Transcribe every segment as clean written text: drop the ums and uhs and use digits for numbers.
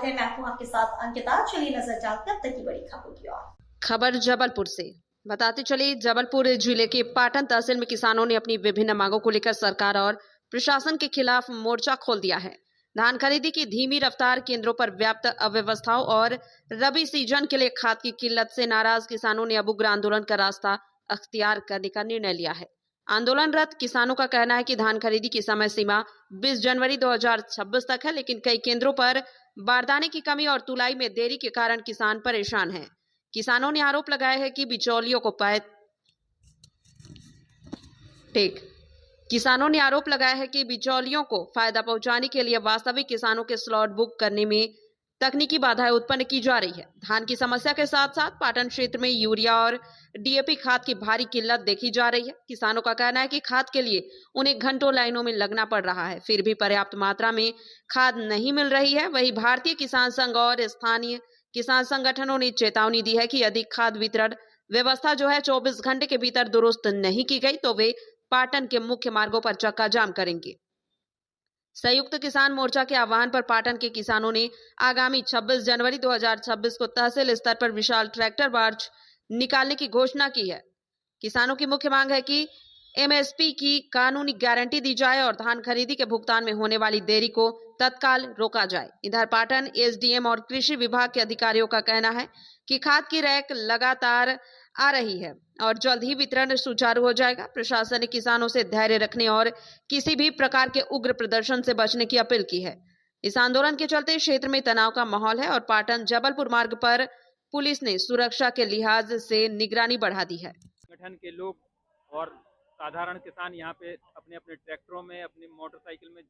स्वागत है। मैं हूं आपके साथ अंकिता। चलिए नजर डालते हैं अब तक की बड़ी खबरों की ओर। खबर जबलपुर से बताते चले। जबलपुर जिले के पाटन तहसील में किसानों ने अपनी विभिन्न मांगों को लेकर सरकार और प्रशासन के खिलाफ मोर्चा खोल दिया है। धान खरीदी की धीमी रफ्तार, केंद्रों पर व्याप्त अव्यवस्थाओं और रबी सीजन के लिए खाद की किल्लत से नाराज किसानों ने अब उग्र आंदोलन का रास्ता अख्तियार करने का निर्णय लिया है। आंदोलनरत किसानों का कहना है कि धान खरीदी की समय सीमा 20 जनवरी 2026 तक है, लेकिन कई केंद्रों पर बारदाने की कमी और तुलाई में देरी के कारण किसान परेशान हैं। किसानों ने आरोप लगाया है कि बिचौलियों को फायदा पहुंचाने के लिए वास्तविक किसानों के स्लॉट बुक करने में तकनीकी बाधाएं उत्पन्न की जा रही है। धान की समस्या के साथ साथ पाटन क्षेत्र में यूरिया और डीएपी खाद की भारी किल्लत देखी जा रही है। किसानों का कहना है कि खाद के लिए उन्हें घंटों लाइनों में लगना पड़ रहा है, फिर भी पर्याप्त मात्रा में खाद नहीं मिल रही है। वहीं भारतीय किसान संघ और स्थानीय किसान संगठनों ने चेतावनी दी है कि यदि खाद वितरण व्यवस्था जो है 24 घंटे के भीतर दुरुस्त नहीं की गई तो वे पाटन के मुख्य मार्गों पर चक्का जाम करेंगे। संयुक्त किसान मोर्चा के आह्वान पर पाटन के किसानों ने आगामी 26 जनवरी 2026 को तहसील स्तर पर विशाल ट्रैक्टर मार्च निकालने की घोषणा की है। किसानों की मुख्य मांग है कि एमएसपी की कानूनी गारंटी दी जाए और धान खरीदी के भुगतान में होने वाली देरी को तत्काल रोका जाए। इधर पाटन एसडीएम और कृषि विभाग के अधिकारियों का कहना है कि खाद की रैक लगातार आ रही है और जल्द ही वितरण सुचारू हो जाएगा। प्रशासन ने किसानों से धैर्य रखने और किसी भी प्रकार के उग्र प्रदर्शन से बचने की अपील की है। इस आंदोलन के चलते क्षेत्र में तनाव का माहौल है और पाटन जबलपुर मार्ग पर पुलिस ने सुरक्षा के लिहाज से निगरानी बढ़ा दी है। संगठन के लोग और साधारण किसान यहाँ पे अपने अपने ट्रैक्टरों में, अपनी मोटरसाइकिल में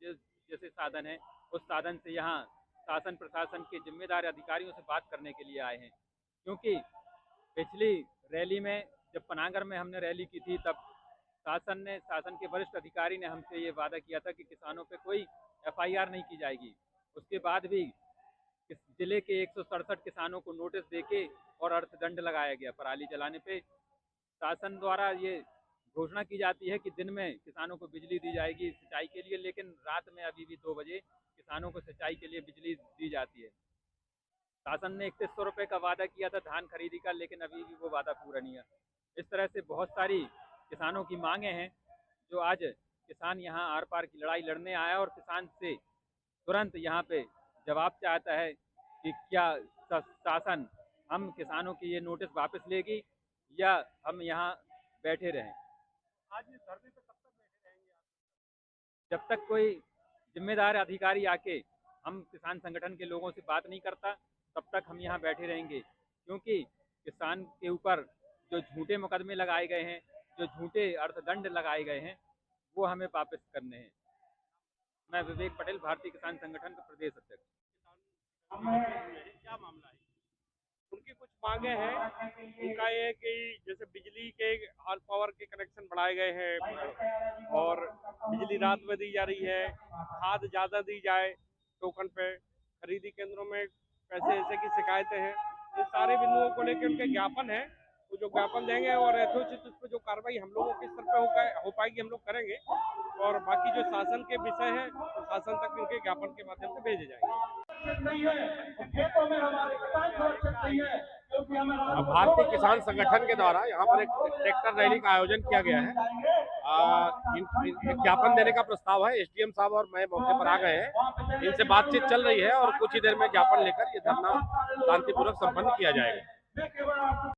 जैसे साधन है उस साधन से यहाँ शासन प्रशासन के जिम्मेदार अधिकारियों से बात करने के लिए आए हैं। क्योंकि पिछली रैली में जब पनागर में हमने रैली की थी तब शासन के वरिष्ठ अधिकारी ने हमसे ये वादा किया था कि किसानों पे कोई एफआईआर नहीं की जाएगी। उसके बाद भी इस जिले के 167 किसानों को नोटिस देके और अर्थदंड लगाया गया। पराली जलाने पे शासन द्वारा ये घोषणा की जाती है कि दिन में किसानों को बिजली दी जाएगी सिंचाई के लिए, लेकिन रात में अभी भी 2 बजे किसानों को सिंचाई के लिए बिजली दी जाती है। शासन ने 3100 रुपये का वादा किया था धान खरीदी का, लेकिन अभी भी वो वादा पूरा नहीं है। इस तरह से बहुत सारी किसानों की मांगे हैं जो आज किसान यहाँ आर पार की लड़ाई लड़ने आया और किसान से तुरंत यहाँ पे जवाब चाहता है कि क्या शासन हम किसानों की ये नोटिस वापस लेगी या हम यहाँ बैठे रहें। आज इस धरने पे कब तक बैठे रहेंगे आप? जब तक कोई जिम्मेदार अधिकारी आके हम किसान संगठन के लोगों से बात नहीं करता तब तक हम यहाँ बैठे रहेंगे। क्योंकि किसान के ऊपर जो झूठे मुकदमे लगाए गए हैं, जो झूठे अर्थदंड लगाए गए हैं, वो हमें वापस करने हैं। मैं विवेक पटेल, भारतीय किसान संगठन का प्रदेश अध्यक्ष। क्या मामला है? उनकी कुछ मांगे हैं। उनका ये कि जैसे बिजली के हाल पावर के कनेक्शन बढ़ाए गए हैं और बिजली रात में दी जा रही है, खाद ज़्यादा दी जाए, टोकन पे खरीदी केंद्रों में पैसे ऐसे की शिकायतें हैं। ये सारे बिंदुओं को लेकर उनके ज्ञापन है। वो जो ज्ञापन देंगे और यथोचित उस पर जो कार्रवाई हम लोगों के स्तर पर हो पाएगी हम लोग करेंगे और बाकी जो शासन के विषय है तो शासन तक उनके ज्ञापन के माध्यम से भेजे जाएंगे। भारतीय किसान संगठन के द्वारा यहाँ पर एक ट्रैक्टर रैली का आयोजन किया गया है। ज्ञापन देने का प्रस्ताव है। एसडीएम साहब और मैं मौके पर आ गए हैं। इनसे बातचीत चल रही है और कुछ ही देर में ज्ञापन लेकर ये धरना शांतिपूर्वक संपन्न किया जाएगा।